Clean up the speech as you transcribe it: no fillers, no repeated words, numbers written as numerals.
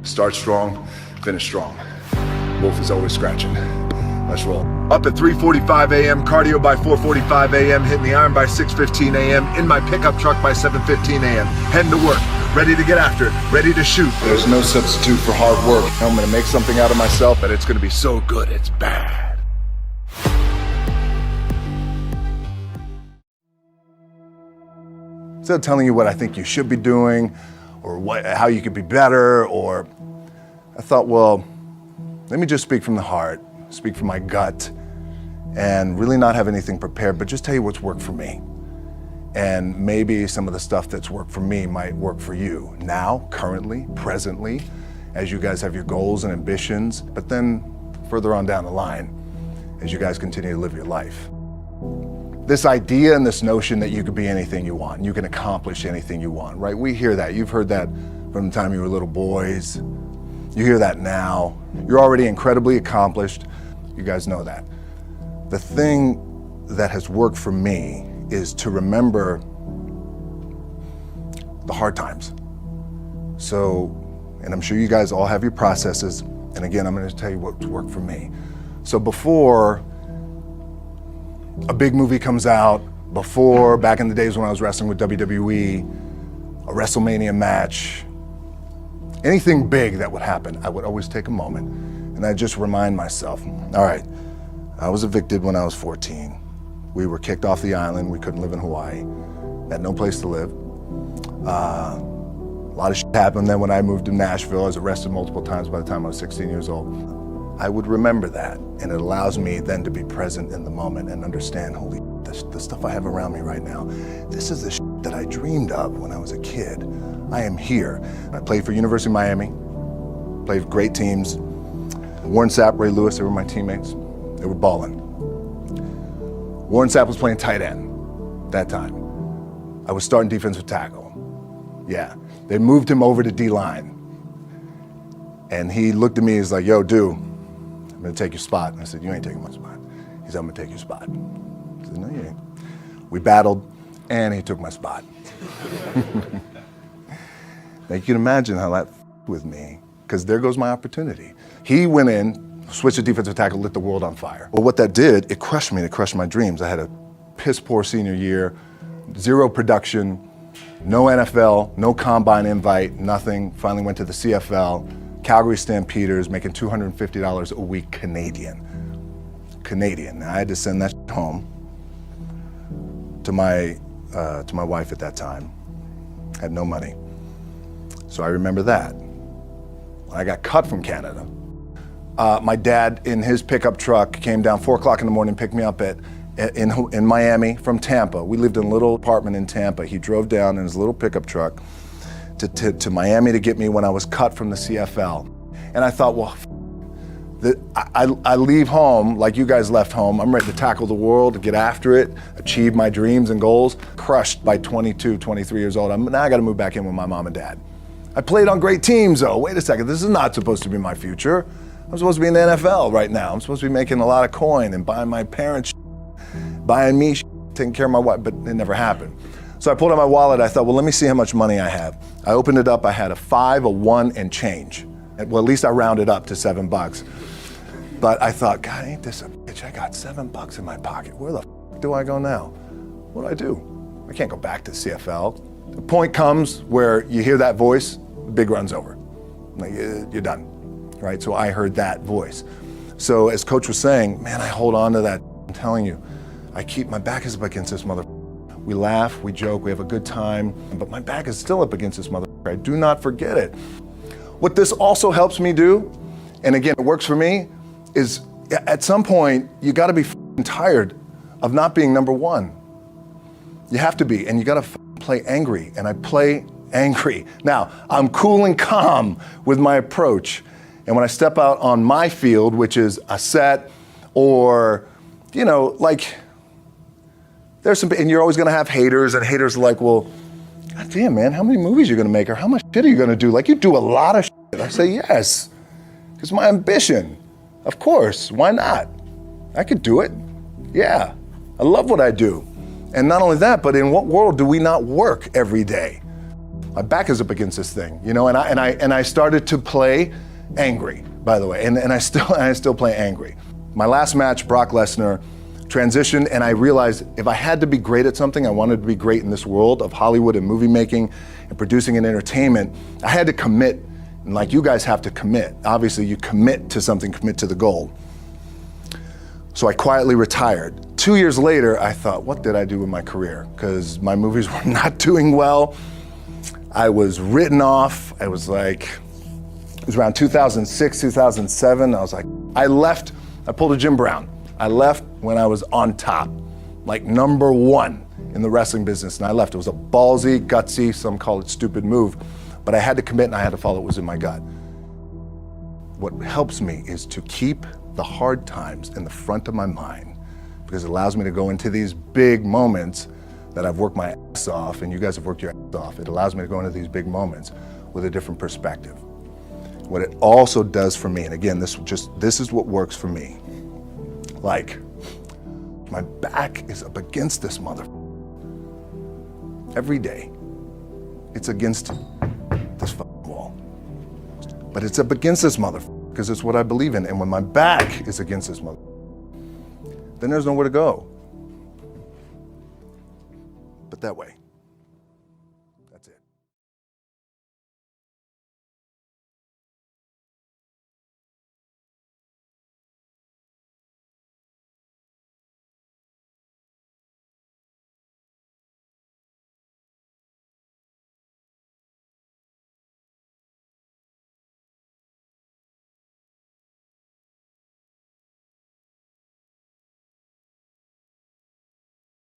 Start strong, finish strong. Wolf is always scratching. Let's roll. Up at 3:45 a.m., cardio by 4:45 a.m., hitting the iron by 6:15 a.m., in my pickup truck by 7:15 a.m., heading to work, ready to get after it, ready to shoot. There's no substitute for hard work. I'm gonna make something out of myself, but it's gonna be so good, it's bad. Instead of telling you what I think you should be doing, or how you could be better, or I thought, well, let me just speak from the heart, speak from my gut, and really not have anything prepared, but just tell you what's worked for me. And maybe some of the stuff that's worked for me might work for you now, currently, presently, as you guys have your goals and ambitions, but then further on down the line, as you guys continue to live your life. This idea and this notion that you could be anything you want, you can accomplish anything you want, right? We hear that. You've heard that from the time you were little boys. You hear that now. You're already incredibly accomplished. You guys know that. The thing that has worked for me is to remember the hard times. So, and I'm sure you guys all have your processes. And again, I'm going to tell you what's worked for me. So before a big movie comes out, before, back in the days when I was wrestling with WWE, a WrestleMania match, anything big that would happen, I would always take a moment and I'd just remind myself, all right, I was evicted when I was 14. We were kicked off the island. We couldn't live in Hawaii. Had no place to live. A lot of shit happened then when I moved to Nashville. I was arrested multiple times by the time I was 16 years old. I would remember that, and it allows me then to be present in the moment and understand, holy shit, the stuff I have around me right now, this is the shit that I dreamed of when I was a kid. I am here. I played for University of Miami, played for great teams. Warren Sapp, Ray Lewis, they were my teammates. They were balling. Warren Sapp was playing tight end that time. I was starting defensive tackle. Yeah, they moved him over to D-line. And he looked at me, he's like, yo, dude, I'm gonna take your spot. And I said, you ain't taking my spot. He said, I'm gonna take your spot. I said, no, you ain't. We battled, and he took my spot. Now you can imagine how that with me, because there goes my opportunity. He went in, switched to defensive tackle, lit the world on fire. Well, what that did, it crushed me, it crushed my dreams. I had a piss poor senior year, zero production, no NFL, no combine invite, nothing. Finally went to the CFL. Calgary Stampeders, making $250 a week Canadian. Now I had to send that home to my wife at that time. Had no money. So I remember that. When I got cut from Canada, my dad in his pickup truck came down 4 o'clock in the morning, picked me up in Miami from Tampa. We lived in a little apartment in Tampa. He drove down in his little pickup truck to Miami to get me when I was cut from the CFL. And I thought, well, I leave home like you guys left home. I'm ready to tackle the world, to get after it, achieve my dreams and goals. Crushed by 22, 23 years old. Now I gotta move back in with my mom and dad. I played on great teams though. Wait a second, this is not supposed to be my future. I'm supposed to be in the NFL right now. I'm supposed to be making a lot of coin and buying my parents, buying me, taking care of my wife, but it never happened. So I pulled out my wallet, I thought, well, let me see how much money I have. I opened it up, I had a 5, a 1, and change. Well, at least I rounded up to $7. But I thought, God, ain't this a bitch? I got $7 in my pocket. Where the f do I go now? What do I do? I can't go back to CFL. The point comes where you hear that voice, the big run's over. Like, you're done, right? So I heard that voice. So as Coach was saying, man, I hold on to that. I'm telling you, I keep my back is up against this mother. We laugh, we joke, we have a good time, but my back is still up against this mother. I do not forget it. What this also helps me do, and again, it works for me, is at some point, you gotta be tired of not being number one. You have to be, and you gotta play angry, and I play angry. Now, I'm cool and calm with my approach, and when I step out on my field, which is a set, or, you know, like, there's some, and you're always gonna have haters, and haters are like, well, God damn, man, how many movies are you gonna make, or how much shit are you gonna do? Like, you do a lot of shit. I say, yes, it's my ambition. Of course, why not? I could do it, yeah. I love what I do. And not only that, but in what world do we not work every day? my back is up against this thing, you know, and I started to play angry, by the way, and I still play angry. My last match, Brock Lesnar, transitioned, and I realized if I had to be great at something, I wanted to be great in this world of Hollywood and movie making and producing and entertainment, I had to commit, and like you guys have to commit. Obviously, you commit to something, commit to the goal. So I quietly retired. 2 years later, I thought, what did I do with my career? Because my movies were not doing well. I was written off. I was like, it was around 2006, 2007. I was like, I pulled a Jim Brown. I left when I was on top, like #1 in the wrestling business, and I left. It was a ballsy, gutsy, some call it stupid move, but I had to commit and I had to follow what was in my gut. What helps me is to keep the hard times in the front of my mind, because it allows me to go into these big moments that I've worked my ass off, and you guys have worked your ass off. It allows me to go into these big moments with a different perspective. What it also does for me, and again, this is what works for me. Like, my back is up against this mother. Every day, it's against this wall. But it's up against this mother, because it's what I believe in. And when my back is against this mother, then there's nowhere to go but that way.